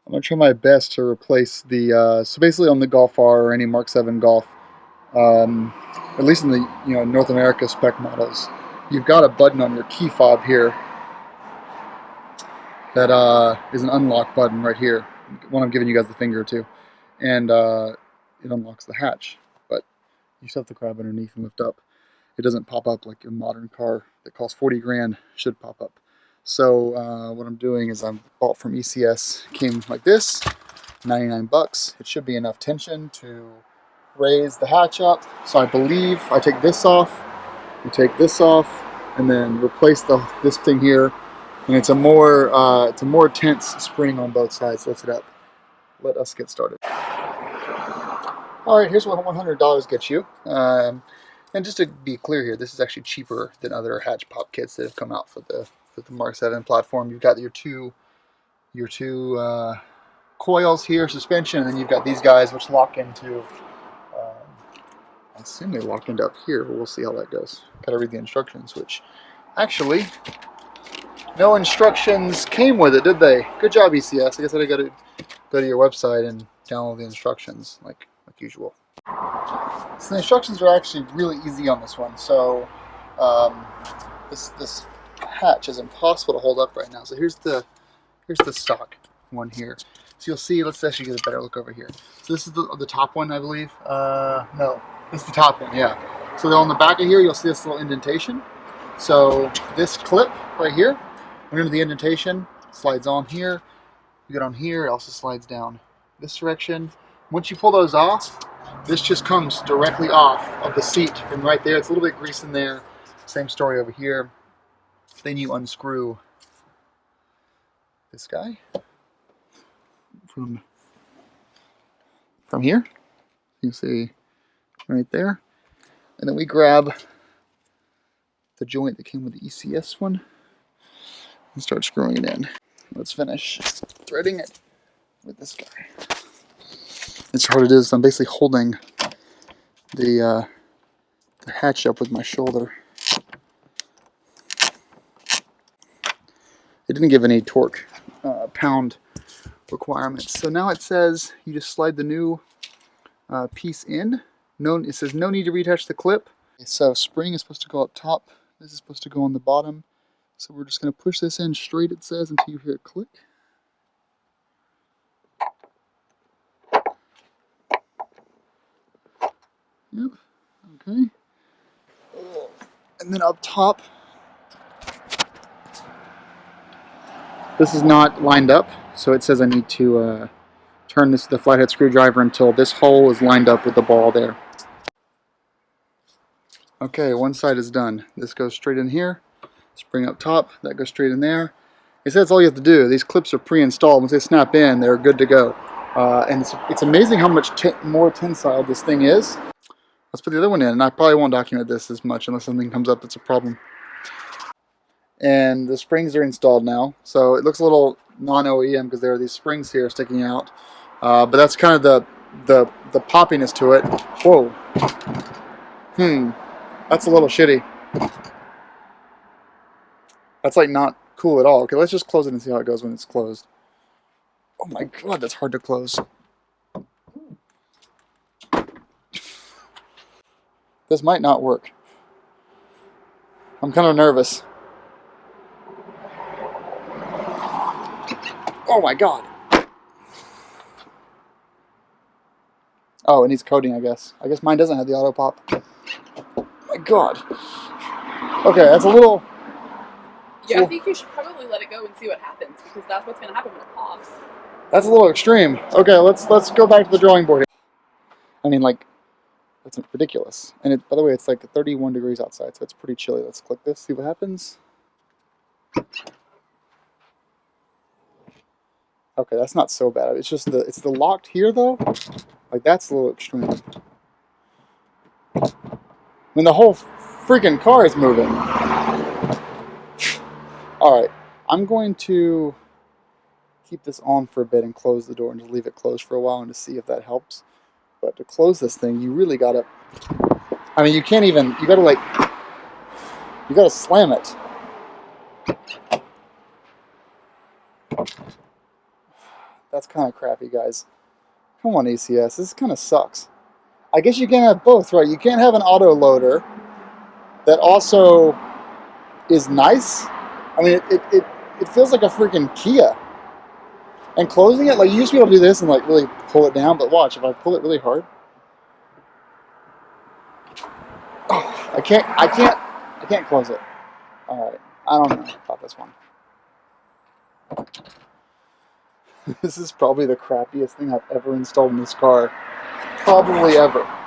I'm going to try my best to replace the, so basically on the Golf R or any Mark 7 Golf, at least in the North America spec models, you've got a button on your key fob here that is an unlock button right here. One I'm giving you guys the finger to, and it unlocks the hatch, but you still have to grab underneath and lift up. It doesn't pop up like a modern car that costs 40 grand should pop up. So what I'm doing is I'm bought from ECS, came like this, 99 bucks. It should be enough tension to raise the hatch up. So I believe I take this off, you take this off, and then replace this thing here. And it's a more tense spring on both sides. Lift it up. Let us get started. All right, here's what $100 gets you. And just to be clear here, this is actually cheaper than other hatch pop kits that have come out for the Mark 7 platform. You've got your two coils here, suspension, and then you've got these guys which lock into, I assume they lock into up here, but we'll see how that goes. Gotta read the instructions, which actually, no instructions came with it, did they? Good job, ECS. I guess I gotta go to your website and download the instructions like usual. So the instructions are actually really easy on this one. So this hatch is impossible to hold up right now. So here's the stock one here. So you'll see, let's actually get a better look over here. So this is the top one, I believe. No, this is the top one, yeah. So on the back of here, you'll see this little indentation. So this clip right here, went into the indentation, slides on here. You get on here, it also slides down this direction. Once you pull those off, this just comes directly off of the seat from right there. It's a little bit grease in there. Same story over here. Then you unscrew this guy from here. You see right there. And then we grab the joint that came with the ECS one and start screwing it in. Let's finish threading it with this guy. It's hard it is. I'm basically holding the hatch up with my shoulder. It didn't give any torque pound requirements. So now it says you just slide the new piece in. It says no need to reattach the clip. So spring is supposed to go up top. This is supposed to go on the bottom. So we're just going to push this in straight, it says, until you hear it click. Yep, okay. And then up top, this is not lined up, so it says I need to turn the flathead screwdriver until this hole is lined up with the ball there. Okay, one side is done. This goes straight in here, spring up top, that goes straight in there. It says that's all you have to do. These clips are pre-installed. Once they snap in, they're good to go. And it's amazing how much more tensile this thing is. Let's put the other one in, and I probably won't document this as much unless something comes up that's a problem. And the springs are installed now, so it looks a little non-OEM because there are these springs here sticking out. But that's kind of the poppiness to it. Whoa. That's a little shitty. That's like not cool at all. Okay, let's just close it and see how it goes when it's closed. Oh my god, that's hard to close. This might not work. I'm kind of nervous. Oh my god. Oh, it needs coating, I guess. I guess mine doesn't have the auto pop. Oh my god. Okay, that's a little... Yeah, I think you should probably let it go and see what happens, because that's what's going to happen when it pops. That's a little extreme. Okay, let's go back to the drawing board. I mean, like, that's ridiculous. And by the way, it's like 31 degrees outside, so it's pretty chilly. Let's click this, see what happens. Okay, that's not so bad. It's just it's the locked here though. Like that's a little extreme. I mean, the whole freaking car is moving. All right, I'm going to keep this on for a bit and close the door and just leave it closed for a while and to see if that helps. But to close this thing, you really gotta, I mean, you can't even, you gotta slam it. That's kind of crappy, guys. Come on, ECS. This kind of sucks. I guess you can't have both, right? You can't have an auto loader that also is nice. I mean, it feels like a freaking Kia. And closing it, like you used to be able to do this and like really pull it down, but watch, if I pull it really hard, oh, I can't close it. All right, I don't know about this one. This is probably the crappiest thing I've ever installed in this car, probably ever.